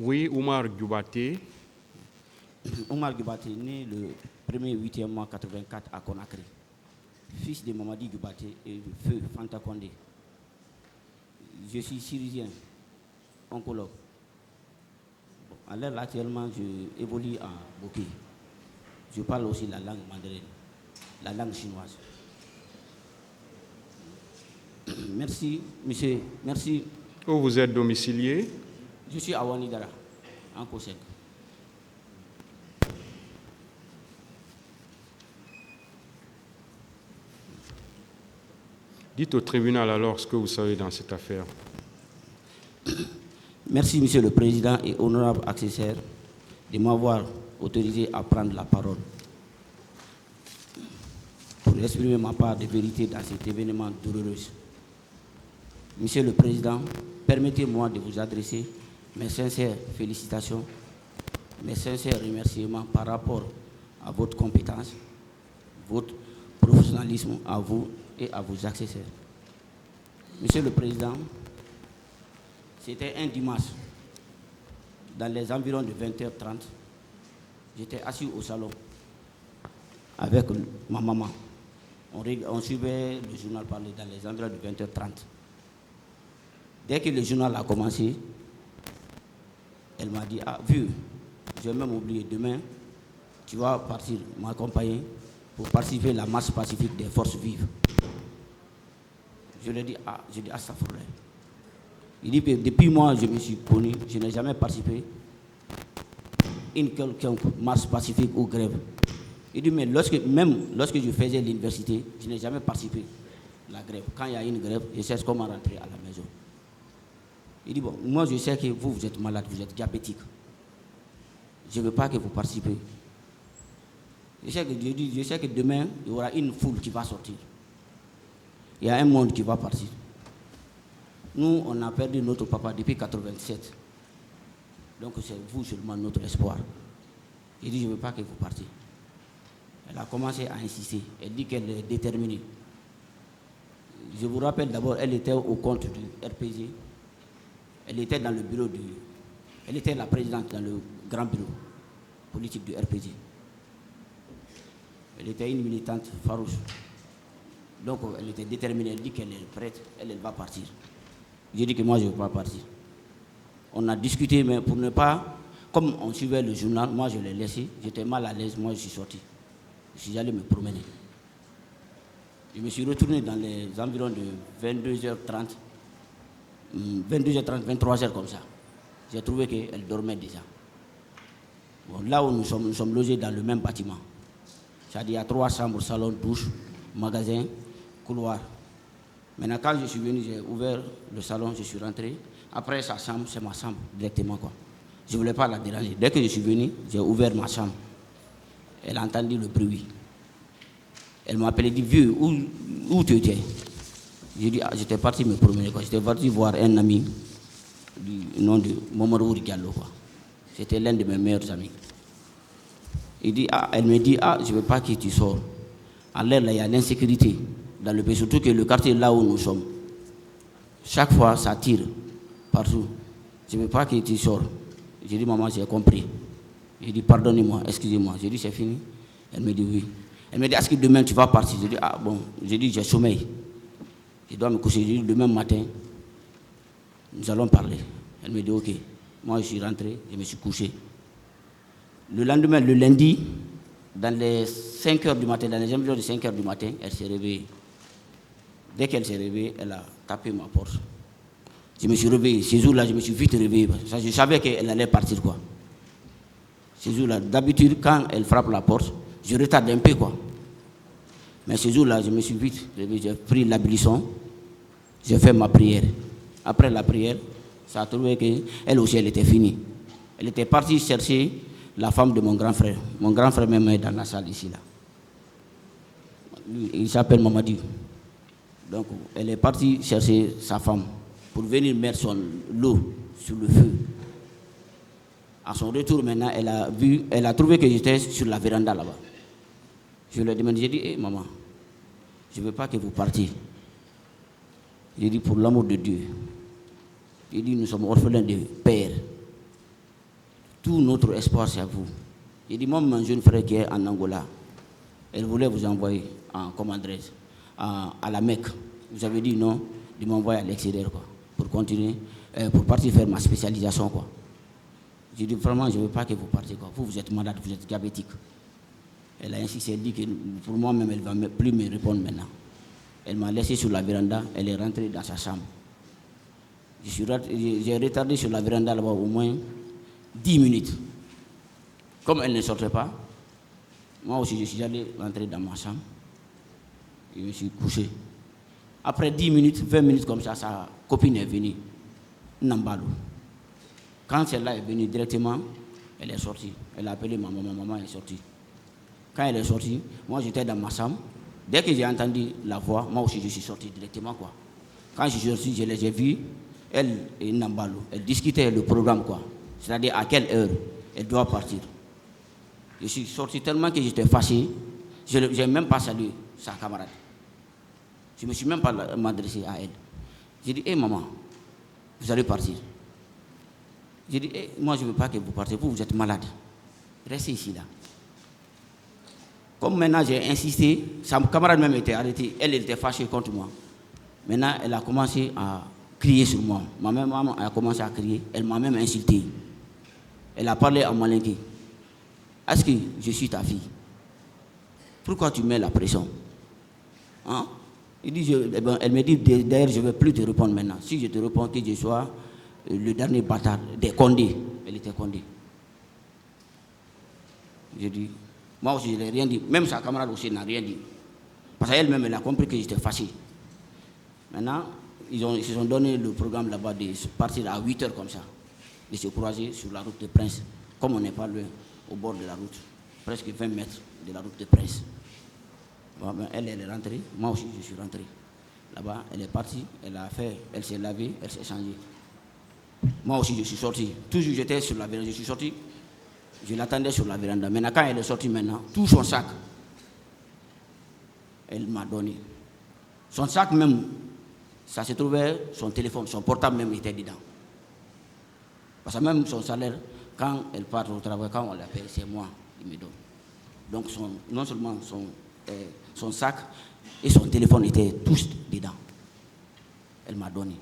Oui, Oumar Goubaté. Oumar Goubaté, né le 1er 8e mois 84 à Conakry, fils de Mamadi Goubaté et de Feu Fanta Condé. Je suis chirurgien, oncologue. Bon, à l'heure actuellement, je évolue en Bokeh. Je parle aussi la langue mandarine, la langue chinoise. Merci, monsieur. Merci. Où vous êtes domicilié? Je suis à Wanidara, en Kosek. Dites au tribunal alors ce que vous savez dans cette affaire. Merci, monsieur le président et honorable accessoire, de m'avoir autorisé à prendre la parole pour exprimer ma part de vérité dans cet événement douloureux. Monsieur le président, permettez-moi de vous adresser mes sincères félicitations, mes sincères remerciements par rapport à votre compétence, votre professionnalisme à vous et à vos accessoires. Monsieur le président, c'était un dimanche, dans les environs de 20h30, j'étais assis au salon avec ma maman. On suivait le journal parler dans les environs de 20h30. Dès que le journal a commencé, elle m'a dit, ah, vieux, j'ai même oublié, demain, tu vas partir m'accompagner pour participer à la marche pacifique des forces vives. Je lui ai dit, ça faudrait. Il dit que depuis moi, je me suis connu, je n'ai jamais participé à une quelconque marche pacifique ou grève. Il dit, mais même lorsque je faisais l'université, je n'ai jamais participé à la grève. Quand il y a une grève, je sais comment rentrer à la maison. Il dit, bon, moi je sais que vous êtes malade, vous êtes diabétique. Je ne veux pas que vous participez. Je sais que demain, il y aura une foule qui va sortir. Il y a un monde qui va partir. Nous, on a perdu notre papa depuis 1987. Donc c'est vous seulement notre espoir. Il dit, je ne veux pas que vous partiez. Elle a commencé à insister. Elle dit qu'elle est déterminée. Je vous rappelle d'abord, elle était au compte du RPG. Elle était dans le bureau du... Elle était la présidente dans le grand bureau politique du RPG. Elle était une militante farouche. Donc elle était déterminée. Elle dit qu'elle est prête. Elle va partir. J'ai dit que moi je ne veux pas partir. On a discuté, mais pour ne pas... Comme on suivait le journal, moi je l'ai laissé. J'étais mal à l'aise, moi je suis sorti. Je suis allé me promener. Je me suis retourné dans les environs de 22h30. 22h30, 23h comme ça. J'ai trouvé qu'elle dormait déjà. Bon, là où nous sommes logés dans le même bâtiment. C'est-à-dire il y a 3 chambres, salon, douche, magasin, couloir. Maintenant, quand je suis venu, j'ai ouvert le salon, je suis rentré. Après, sa chambre, c'est ma chambre, directement, quoi. Je ne voulais pas la déranger. Dès que je suis venu, j'ai ouvert ma chambre. Elle a entendu le bruit. Elle m'a appelé, dit, vieux, où tu étais? J'ai dit, j'étais parti me promener, quoi. J'étais parti voir un ami du nom de Momarou Diallo, quoi. C'était l'un de mes meilleurs amis. Elle me dit, je ne veux pas que tu sors. À l'air, là, il y a l'insécurité dans le pays, surtout que le quartier là où nous sommes, chaque fois, ça tire partout. Je ne veux pas que tu sors. J'ai dit, maman, j'ai compris. J'ai dit, pardonnez-moi, excusez-moi. J'ai dit, c'est fini. Elle me dit, oui. Elle me dit, est-ce que demain tu vas partir? J'ai dit, bon. J'ai dit, j'ai sommeil. Je dois me coucher. J'ai dit, demain matin, nous allons parler. Elle me dit, ok. Moi, je suis rentré, je me suis couché. Le lendemain, le lundi, dans les 5 h du matin, dans les environs de 5 h du matin, elle s'est réveillée. Dès qu'elle s'est réveillée, elle a tapé ma porte. Je me suis réveillé. Ce jour-là, je me suis vite réveillé. Je savais qu'elle allait partir, quoi. Ce jour-là, d'habitude, quand elle frappe la porte, je retarde un peu, quoi. Mais ce jour-là, je me suis vite réveillé. J'ai pris l'ablution, j'ai fait ma prière. Après la prière, ça a trouvé qu'elle aussi, elle était finie. Elle était partie chercher la femme de mon grand frère. Mon grand frère même est dans la salle ici, là. Il s'appelle Mamadi. Donc, elle est partie chercher sa femme pour venir mettre l'eau sur le feu. À son retour maintenant, elle a trouvé que j'étais sur la véranda là-bas. Je lui ai demandé, j'ai dit, maman, je ne veux pas que vous partiez. J'ai dit, pour l'amour de Dieu. J'ai dit, nous sommes orphelins de père. Tout notre espoir, c'est à vous. J'ai dit, moi, mon jeune frère qui est en Angola, elle voulait vous envoyer en commandresse à la Mecque. Vous avez dit non, de m'envoyer à l'extérieur, quoi, pour continuer, pour partir faire ma spécialisation, quoi. J'ai dit, vraiment, je ne veux pas que vous partiez, quoi. Vous êtes malade, vous êtes diabétique. Elle a insisté, elle dit que pour moi-même, elle ne va plus me répondre maintenant. Elle m'a laissé sur la véranda, elle est rentrée dans sa chambre. J'ai retardé sur la véranda là-bas au moins 10 minutes. Comme elle ne sortait pas, moi aussi je suis allé rentrer dans ma chambre et je me suis couché. Après 10 minutes, 20 minutes comme ça, sa copine est venue, Nambalo. Quand celle-là est venue directement, elle est sortie. Elle a appelé ma maman est sortie. Quand elle est sortie, moi j'étais dans ma chambre. Dès que j'ai entendu la voix, moi aussi je suis sorti directement, quoi. Quand je suis sorti, je les ai vus, elle et Nambalo, elles discutaient le programme, quoi. C'est-à-dire à quelle heure elle doit partir. Je suis sorti tellement que j'étais fâché, je n'ai même pas salué sa camarade. Je ne me suis même pas m'adressé à elle. J'ai dit, hé maman, vous allez partir. J'ai dit, moi je ne veux pas que vous partiez, vous êtes malade. Restez ici là. Comme maintenant j'ai insisté, sa camarade même était arrêtée, elle était fâchée contre moi. Maintenant elle a commencé à crier sur moi. Ma maman a commencé à crier, elle m'a même insulté. Elle a parlé en malinqué. Est-ce que je suis ta fille? Pourquoi tu mets la pression? Hein? Elle me dit, d'ailleurs je ne vais plus te répondre maintenant. Si je te réponds que je sois le dernier bâtard des Condés. Elle était Condé. J'ai dit, moi aussi je n'ai rien dit. Même sa camarade aussi n'a rien dit. Parce qu'elle-même, elle a compris que j'étais fâché. Maintenant, ils se sont donné le programme là-bas de partir à 8h comme ça. De se croiser sur la route de Prince. Comme on n'est pas loin, au bord de la route. Presque 20 mètres de la route de Prince. Bon, ben, elle est rentrée. Moi aussi, je suis rentré. Là-bas, elle est partie. Elle s'est lavée, elle s'est changée. Moi aussi, je suis sorti. Toujours, j'étais sur la véranda. Je suis sorti. Je l'attendais sur la véranda. Maintenant, quand elle est sortie maintenant, tout son sac, elle m'a donné. Son sac même, ça se trouvait, son téléphone, son portable même était dedans. Parce que même son salaire, quand elle part au travail, quand on l'appelle, c'est moi qui me donne. Donc non seulement son sac et son téléphone étaient tous dedans. Elle m'a donné.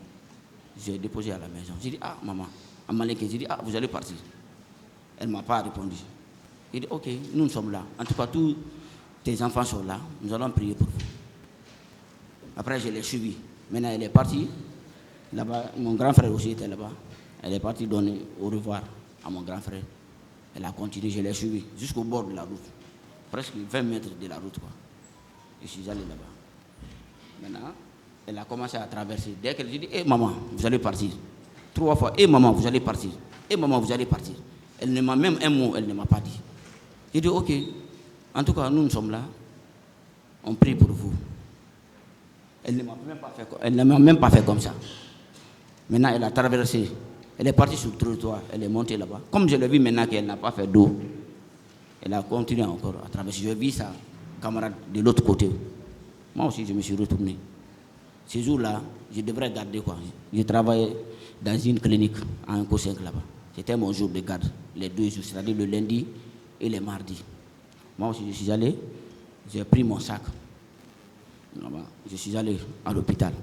J'ai déposé à la maison. J'ai dit, ah maman, à Malek, j'ai dit, ah vous allez partir. Elle ne m'a pas répondu. J'ai dit, ok, nous sommes là. En tout cas, tous tes enfants sont là. Nous allons prier pour vous. Après, je l'ai suivi. Maintenant, elle est partie. Là-bas, mon grand frère aussi était là-bas. Elle est partie donner au revoir à mon grand frère. Elle a continué, je l'ai suivi jusqu'au bord de la route. Presque 20 mètres de la route, quoi. Je suis allé là-bas. Maintenant, elle a commencé à traverser. Dès qu'elle dit, hé maman, vous allez partir. 3 fois, hé maman, vous allez partir. Hé maman, vous allez partir. Elle ne m'a même un mot, elle ne m'a pas dit. J'ai dit, ok, en tout cas, nous sommes là. On prie pour vous. Elle ne m'a même pas fait comme ça. Maintenant, elle a traversé. Elle est partie sur le trottoir. Elle est montée là-bas. Comme je l'ai vu maintenant qu'elle n'a pas fait d'eau, elle a continué encore à traverser. Je vis sa camarade de l'autre côté. Moi aussi, je me suis retourné. Ces jours-là, je devrais garder quoi. Je travaillais dans une clinique à un Co5 là-bas. C'était mon jour de garde, les 2 jours, c'est-à-dire le lundi et le mardi. Moi aussi, je suis allé, j'ai pris mon sac. Je suis allé à l'hôpital.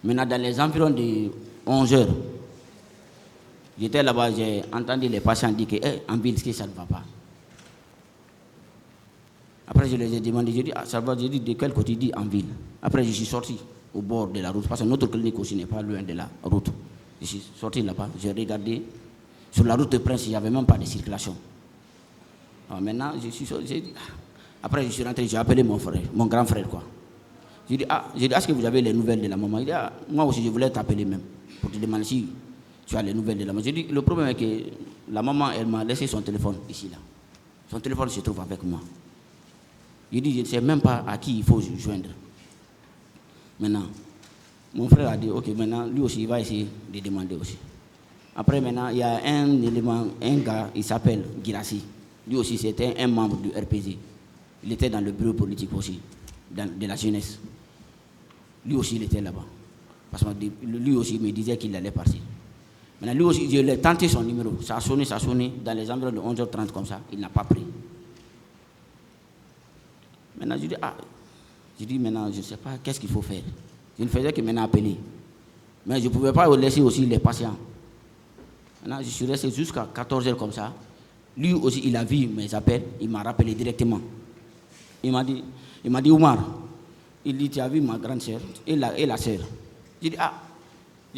Maintenant, dans les environs de 11 heures, j'étais là-bas, j'ai entendu les patients dire que en ville, ça ne va pas. Après, je les ai demandé, j'ai dit, ah, ça va, j'ai dit, de quel côté? Il dit en ville. Après, je suis sorti au bord de la route, parce que notre clinique aussi n'est pas loin de la route. Je suis sorti là-bas, j'ai regardé. Sur la route de Prince, il n'y avait même pas de circulation. Alors maintenant, je suis sorti, après, je suis rentré, j'ai appelé mon frère, mon grand frère, quoi. J'ai dit, est-ce que vous avez les nouvelles de la maman? Il dit, ah, moi aussi, je voulais t'appeler même, pour te demander si tu as les nouvelles de la maman. J'ai dit, le problème est que la maman, elle m'a laissé son téléphone ici, là. Son téléphone se trouve avec moi. J'ai dit, je ne sais même pas à qui il faut joindre. Maintenant, mon frère a dit, ok, maintenant, lui aussi, il va essayer de demander aussi. Après, maintenant, il y a un gars, il s'appelle Girassi. Lui aussi, c'était un membre du RPZ. Il était dans le bureau politique aussi, de la jeunesse. Lui aussi, il était là-bas. Parce que lui aussi, il me disait qu'il allait partir. Maintenant, lui aussi, je l'ai tenté son numéro. Ça a sonné. Dans les environs de 11h30 comme ça. Il n'a pas pris. Maintenant, je dis, maintenant, je ne sais pas qu'est-ce qu'il faut faire. Je ne faisais que maintenant appeler. Mais je ne pouvais pas laisser aussi les patients. Maintenant, je suis resté jusqu'à 14h comme ça. Lui aussi, il a vu mes appels. Il m'a rappelé directement. Il m'a dit, Oumar, il dit, tu as vu ma grande sœur et la sœur. J'ai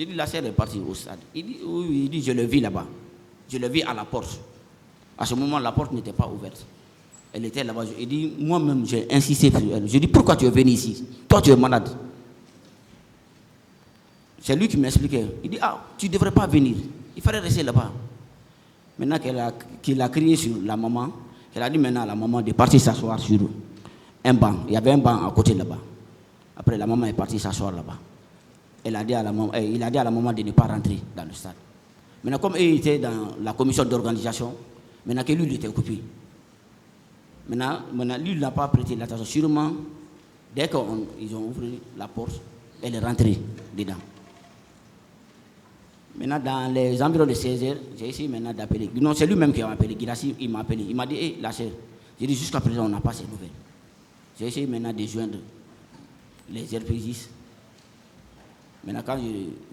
dit, la sœur est partie au stade. Il dit, oui, il dit, je le vis là-bas. Je le vis à la porte. À ce moment, la porte n'était pas ouverte. Elle était là-bas. Il dit, moi-même, j'ai insisté sur elle. Je dis, pourquoi tu es venu ici? Toi, tu es malade. C'est lui qui m'expliquait. Il dit, tu ne devrais pas venir. Il fallait rester là-bas. Maintenant qu'il a crié sur la maman, elle a dit maintenant à la maman de partir s'asseoir sur un banc. Il y avait un banc à côté là-bas. Après, la maman est partie s'asseoir là-bas. Il a dit à la maman de ne pas rentrer dans le stade. Maintenant, comme il était dans la commission d'organisation, maintenant que lui, il était occupé. Maintenant, lui, il n'a pas prêté l'attention. Sûrement, dès qu'ils ont ouvert la porte, elle est rentrée dedans. Maintenant, dans les environs de 16h, j'ai essayé maintenant d'appeler. Non, c'est lui-même qui m'a appelé. Guirassi, il m'a appelé. Il m'a dit, la sœur. J'ai dit, jusqu'à présent, on n'a pas ces nouvelles. J'ai essayé maintenant de joindre les RPGistes. Maintenant, quand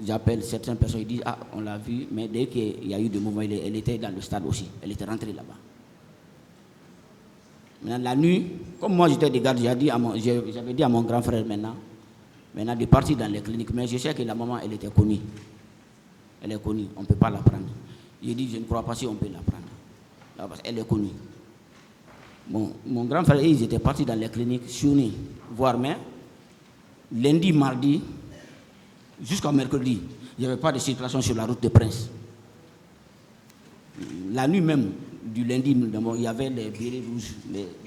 j'appelle certaines personnes, ils disent, on l'a vu, mais dès qu'il y a eu des mouvements, elle était dans le stade aussi. Elle était rentrée là-bas. Maintenant, la nuit, comme moi j'étais de garde, j'avais dit à mon grand frère maintenant de partir dans les cliniques. Mais je sais que la maman, elle était connue. Elle est connue, on ne peut pas la prendre. J'ai dit, je ne crois pas si on peut la prendre. Là, parce qu'elle est connue. Bon, mon grand frère, ils étaient partis dans les cliniques, Chouni, voire mais lundi, mardi, jusqu'à mercredi, il n'y avait pas de circulation sur la route de Prince. La nuit même du lundi, il y avait les bérets rouges,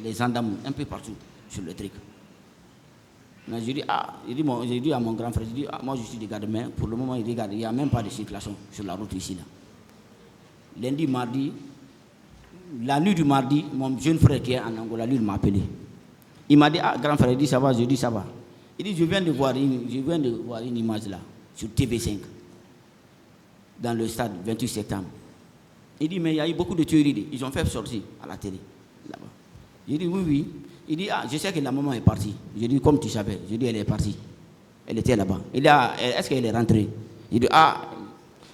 les gendarmes, un peu partout sur le truc. J'ai dit à mon grand frère, moi je suis de garde, mais pour le moment, il regarde, il n'y a même pas de circulation sur la route ici. Là. Lundi, mardi, la nuit du mardi, mon jeune frère qui est en Angola, lui, il m'a appelé. Il m'a dit, grand frère, il dit, ça va? Je dis, ça va. Il dit, je viens de voir une image là, sur TV5, dans le stade 28 septembre. Il dit, mais il y a eu beaucoup de tueries, ils ont fait sortir à la télé, là-bas. J'ai dit, oui. Il dit, je sais que la maman est partie. Je dis, comme tu savais. Je dis, elle est partie. Elle était là-bas. Il dit, est-ce qu'elle est rentrée? Il dit,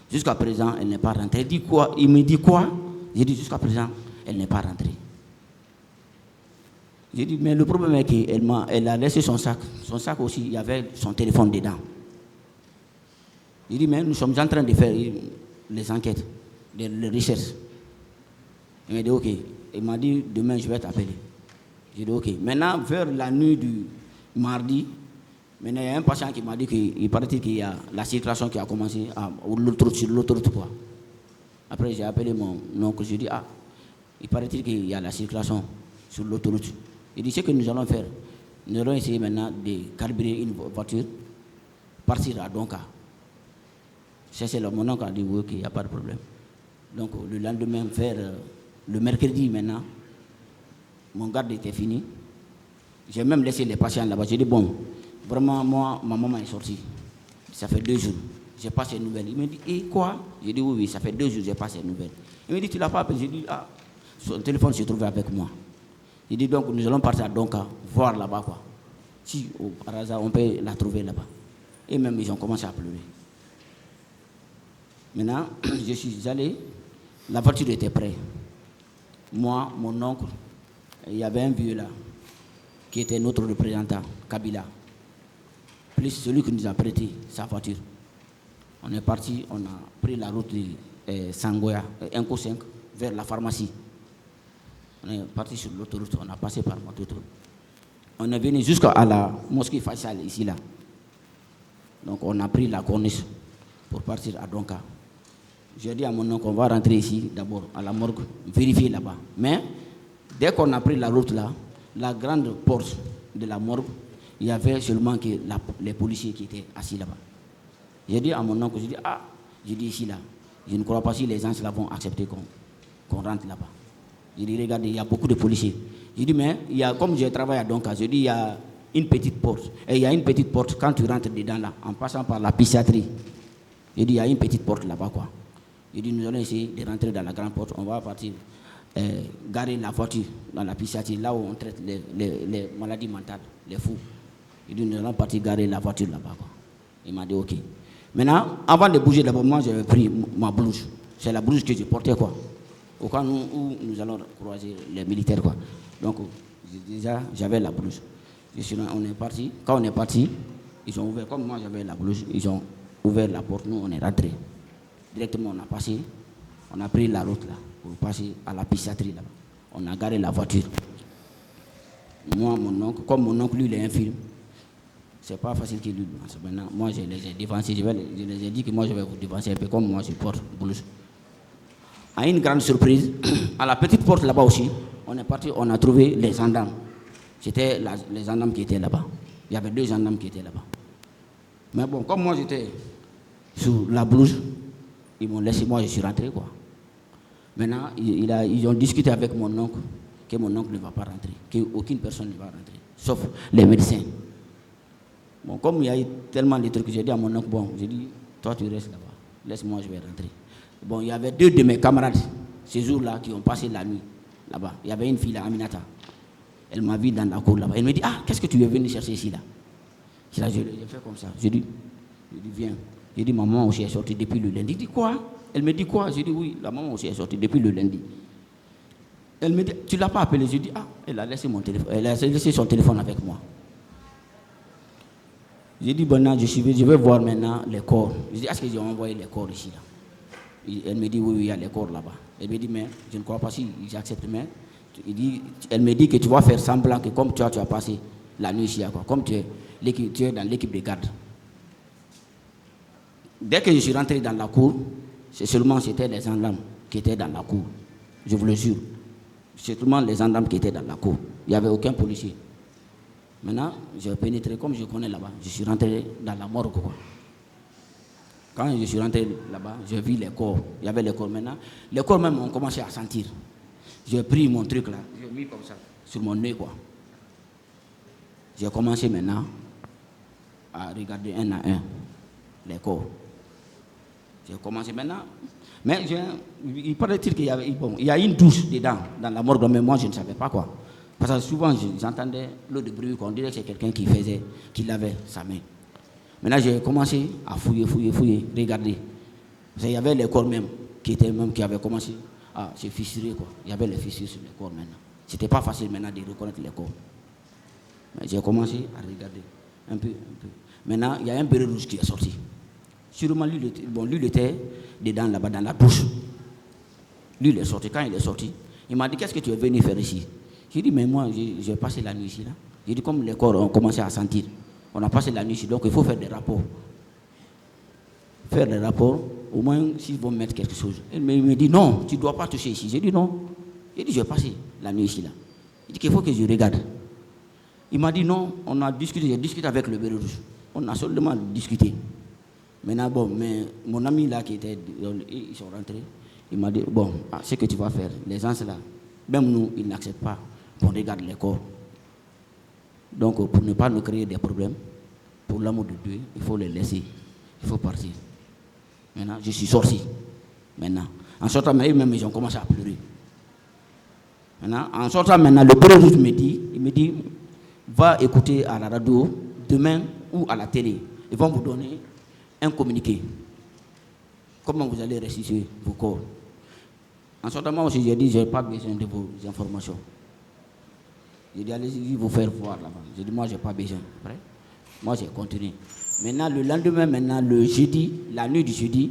jusqu'à présent, elle n'est pas rentrée. Il dit quoi? Il me dit quoi? J'ai dit, jusqu'à présent, elle n'est pas rentrée. J'ai dit, mais le problème est qu'elle a laissé son sac. Son sac aussi, il y avait son téléphone dedans. Il dit, mais nous sommes en train de faire les enquêtes, les recherches. Il m'a dit, ok. Il m'a dit, demain, je vais t'appeler. J'ai dit, ok. Maintenant, vers la nuit du mardi, maintenant, il y a un patient qui m'a dit qu'il paraît qu'il y a la circulation qui a commencé sur l'autoroute. Après, j'ai appelé mon oncle. J'ai dit, il paraît qu'il y a la circulation sur l'autoroute. Il dit, ce que nous allons faire, nous allons essayer maintenant de carburer une voiture, partir à Donka. C'est mon oncle a dit, oui, ok, il n'y a pas de problème. Donc, le lendemain, le mercredi maintenant, mon garde était fini. J'ai même laissé les patients là-bas. J'ai dit, bon, vraiment, moi, ma maman est sortie. Ça fait 2 jours. J'ai pas ces nouvelles. Il me dit, et quoi? J'ai dit, oui, ça fait 2 jours, j'ai pas ces nouvelles. Il me dit, tu l'as pas appelé? J'ai dit, son téléphone s'est trouvé avec moi. Il dit, donc, nous allons partir à Donka, voir là-bas, quoi. Si, par hasard, on peut la trouver là-bas. Et même, ils ont commencé à pleurer. Maintenant, je suis allé, la voiture était prête. Moi, mon oncle, il y avait un vieux là, qui était notre représentant, Kabila, plus celui qui nous a prêté sa voiture. On est parti, on a pris la route de Sangoya, Enko 5, vers la pharmacie. On est parti sur l'autoroute, on a passé par Mototo. On est venu jusqu'à la mosquée Faisal, ici là. Donc on a pris la corniche pour partir à Donka. J'ai dit à mon oncle qu'on va rentrer ici d'abord à la morgue, vérifier là-bas. Mais dès qu'on a pris la route là, la grande porte de la morgue, il y avait seulement que les policiers qui étaient assis là-bas. J'ai dit à mon oncle, j'ai dit ici là, je ne crois pas si les gens là vont accepter qu'on rentre là-bas. J'ai dit, regardez, il y a beaucoup de policiers. J'ai dit, mais comme je travaille à Donka, j'ai dit, il y a une petite porte. Et il y a une petite porte quand tu rentres dedans là, en passant par la psychiatrie. J'ai dit, il y a une petite porte là-bas quoi. J'ai dit, nous allons essayer de rentrer dans la grande porte. On va partir garer la voiture dans la psychiatrie, là où on traite les maladies mentales, les fous. J'ai dit, nous allons partir garer la voiture là-bas. Quoi. Il m'a dit, ok. Maintenant, avant de bouger d'abord, moi, j'avais pris ma blouse. C'est la blouse que je portais, quoi. Au cas où nous allons croiser les militaires, quoi. Donc, déjà, j'avais la blouse. On est parti. Quand on est parti, ils ont ouvert, comme moi j'avais la blouse, ils ont ouvert la porte, nous on est rentrés. Directement, on a passé, on a pris la route là, pour passer à la psychiatrie là. On a garé la voiture. Moi, mon oncle, comme mon oncle, lui, il est infirme, c'est pas facile qu'il lui devance. Maintenant, moi, je les ai dévancés, je les ai dit que moi, je vais vous dévancer un peu, comme moi, je porte blouse. À une grande surprise, à la petite porte là-bas aussi, on est parti, on a trouvé les gendarmes. C'était les gendarmes qui étaient là-bas. Il y avait 2 gendarmes qui étaient là-bas. Mais bon, comme moi j'étais sous la blouse, ils m'ont laissé, moi je suis rentré quoi. Maintenant, ils ont discuté avec mon oncle, que mon oncle ne va pas rentrer, qu'aucune personne ne va rentrer, sauf les médecins. Bon, comme il y a eu tellement de trucs, j'ai dit à mon oncle, bon, j'ai dit, toi tu restes là-bas, laisse-moi, je vais rentrer. Bon, il y avait 2 de mes camarades, ces jours-là, qui ont passé la nuit là-bas. Il y avait une fille là, Aminata. Elle m'a vu dans la cour là-bas. Elle me dit, ah, qu'est-ce que tu es venu chercher ici là? J'ai fait comme ça. J'ai dit, viens. J'ai dit, maman aussi est sortie depuis le lundi. Elle dit, quoi? Elle me dit, quoi? J'ai dit, oui, la maman aussi est sortie depuis le lundi. Elle me dit, tu ne l'as pas appelée? J'ai dit, ah, elle a laissé mon téléphone. Elle a laissé son téléphone avec moi. J'ai dit, bon, je vais voir maintenant les corps. J'ai dit, est-ce qu'ils ont envoyé les corps ici là? Elle me dit, oui, il y a les corps là-bas. Elle me dit, mais je ne crois pas si j'accepte, mais elle me dit que tu vas faire semblant que comme tu as passé la nuit ici, quoi, comme tu es dans l'équipe de garde. Dès que je suis rentré dans la cour, c'était les gendarmes qui étaient dans la cour. Je vous le jure. C'est seulement les gendarmes qui étaient dans la cour. Il n'y avait aucun policier. Maintenant, j'ai pénétré comme je connais là-bas. Je suis rentré dans la morgue. Quoi. Quand je suis rentré là-bas, j'ai vu les corps. Il y avait les corps maintenant. Les corps même ont commencé à sentir. J'ai pris mon truc là, j'ai mis comme ça, sur mon nez quoi. J'ai commencé maintenant à regarder un à un les corps. J'ai commencé maintenant, mais il paraît-il qu'il y a une douche dedans, dans la morgue, mais moi je ne savais pas quoi. Parce que souvent j'entendais l'eau de bruit, on dirait que c'est quelqu'un qui lavait sa main. Maintenant j'ai commencé à fouiller, regarder. Parce qu'il y avait les corps même, qui avaient commencé. Ah, c'est fissuré quoi. Il y avait les fissures sur les corps maintenant. C'était pas facile maintenant de reconnaître les corps. Mais j'ai commencé à regarder un peu. Maintenant, il y a un béret rouge qui est sorti. Sûrement, lui, il était dedans là-bas, dans la douche. Lui, il est sorti. Quand il est sorti, il m'a dit, qu'est-ce que tu es venu faire ici? J'ai dit, mais moi, j'ai passé la nuit ici là. J'ai dit, comme les corps ont commencé à sentir, on a passé la nuit ici, donc il faut faire des rapports. Faire des rapports, au moins s'ils vont mettre quelque chose. Il me dit non, tu ne dois pas toucher ici. J'ai dit non. J'ai dit je vais passer la nuit ici là. Il dit qu'il faut que je regarde. Il m'a dit non, on a discuté, j'ai discuté avec le béret rouge. On a seulement discuté. Maintenant bon, mais mon ami là qui était, ils sont rentrés. Il m'a dit bon, ce que tu vas faire, les gens là, même nous, ils n'acceptent pas qu'on regarde les corps. Donc pour ne pas nous créer des problèmes, pour l'amour de Dieu, il faut les laisser, il faut partir. Maintenant, je suis sorti. Maintenant, en sortant, même ils ont commencé à pleurer. Maintenant, en sortant, maintenant, le béret rouge me dit, va écouter à la radio demain ou à la télé. Ils vont vous donner un communiqué. Comment vous allez restituer vos corps. En sortant, moi aussi, j'ai dit, je n'ai pas besoin de vos informations. J'ai dit, allez-y vous faire voir là-bas. J'ai dit, moi, je n'ai pas besoin. Après, moi, j'ai continué. Maintenant, le lendemain, le jeudi, la nuit du jeudi,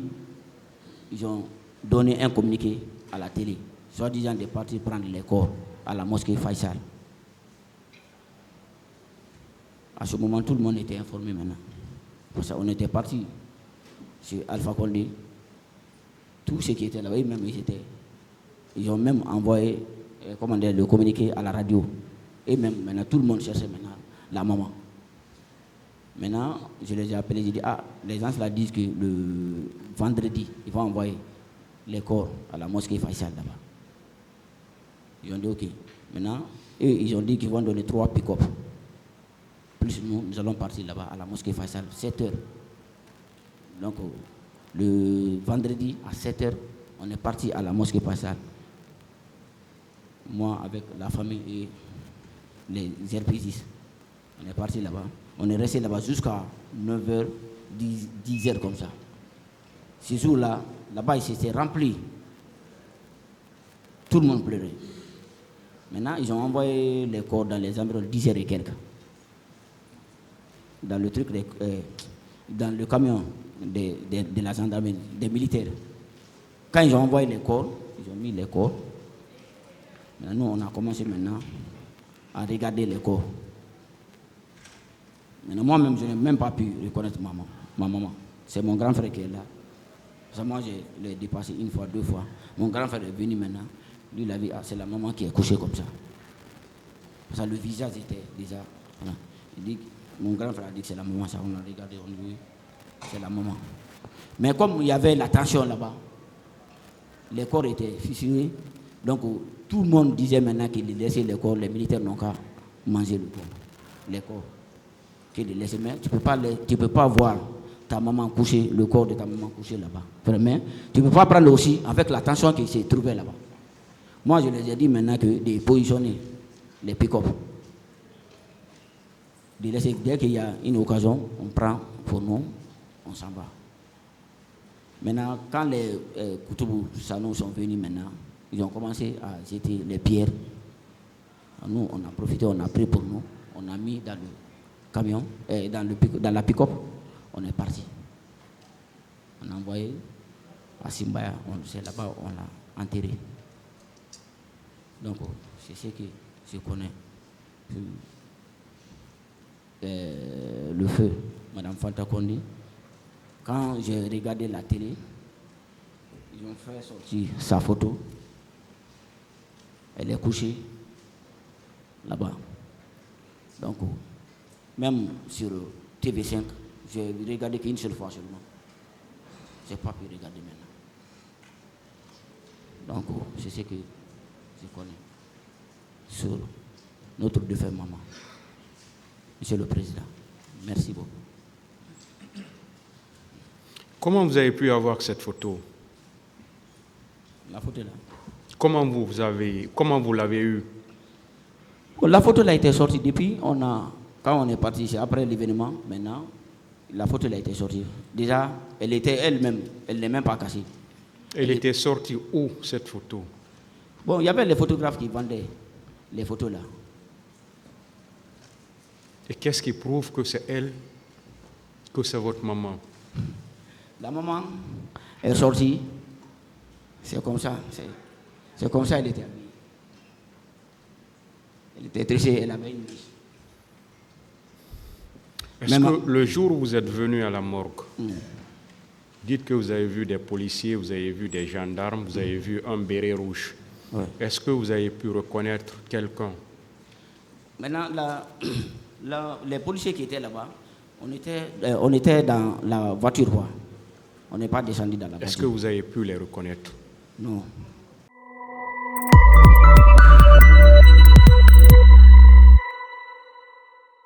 ils ont donné un communiqué à la télé, soi-disant de partir prendre les corps à la mosquée Faisal. À ce moment, tout le monde était informé maintenant. Parce qu'on était parti chez Alpha Condé. Tous ceux qui étaient là-bas, ils ont même envoyé le communiqué à la radio. Et même maintenant, tout le monde cherchait maintenant la maman. Maintenant, je les ai appelés, j'ai dit, les gens là disent que le vendredi, ils vont envoyer les corps à la mosquée Faisal là-bas. Ils ont dit, ok. Maintenant, eux, ils ont dit qu'ils vont donner 3 pick-up. Plus nous allons partir là-bas à la mosquée Faisal, 7 heures. Donc, Le vendredi à 7h, on est parti à la mosquée Passal. Moi, avec la famille et les RPGistes, on est parti là-bas. On est resté là-bas jusqu'à 9h, 10h comme ça. Ce jour-là, là-bas, il s'était rempli. Tout le monde pleurait. Maintenant, ils ont envoyé les corps dans les environs 10h et quelques. Dans le truc, dans le camion de la gendarmerie, des militaires. Quand ils ont envoyé les corps, ils ont mis les corps. Maintenant, nous, on a commencé maintenant à regarder les corps. Maintenant, moi-même, je n'ai même pas pu reconnaître ma maman. C'est mon grand frère qui est là. Parce que moi, je l'ai dépassé une fois, deux fois. Mon grand frère est venu maintenant. Lui, il a dit, c'est la maman qui est couchée comme ça. Parce que le visage était déjà... Voilà. Il dit, mon grand frère a dit que c'est la maman. Ça, on a regardé, on dit, c'est la maman. Mais comme il y avait la tension là-bas, les corps étaient fissurés. Donc, tout le monde disait maintenant qu'il laissait les corps. Les militaires n'ont qu'à manger le corps. Les corps. Qu'il les laissait. Mais tu ne peux pas voir ta maman couchée, le corps de ta maman couché là-bas. Mais tu ne peux pas prendre aussi avec la tension qui s'est trouvée là-bas. Moi, je les ai dit maintenant que de positionner les pick-up. De laisser, dès qu'il y a une occasion, on prend pour nous, on s'en va. Maintenant, quand les Koutoubou Sanou sont venus maintenant, ils ont commencé à jeter les pierres. Nous, on a profité, on a pris pour nous, on a mis dans le camion, dans la pick-up, on est parti. On a envoyé à Simbaya, c'est là-bas on l'a enterré. Donc, c'est ce que je connais. Le feu, Madame Fanta Kondi, quand j'ai regardé la télé, ils ont fait sortir sa photo. Elle est couchée là-bas. Donc, même sur TV5, j'ai regardé qu'une seule fois seulement. Je n'ai pas pu regarder maintenant. Donc, c'est ce que je connais sur notre défunt maman. Monsieur le Président, merci beaucoup. Comment vous avez pu avoir cette photo? La photo là. Comment vous l'avez eue? La photo là a été sortie depuis, quand on est parti, c'est après l'événement, maintenant, la photo là a été sortie. Déjà, elle était elle-même, elle n'est même pas cachée. Elle était sortie où, cette photo? Bon, il y avait les photographes qui vendaient les photos là. Et qu'est-ce qui prouve que c'est elle, que c'est votre maman? La maman est sortie, c'est comme ça, c'est comme ça elle était habillée. Elle était tressée, elle avait une biche. Est-ce que le jour où vous êtes venu à la morgue, dites que vous avez vu des policiers, vous avez vu des gendarmes, vous avez vu un béret rouge. Ouais. Est-ce que vous avez pu reconnaître quelqu'un? Maintenant, les policiers qui étaient là-bas, on était dans la voiture, quoi. On n'est pas descendu dans la voiture. Est-ce que vous avez pu les reconnaître? Non.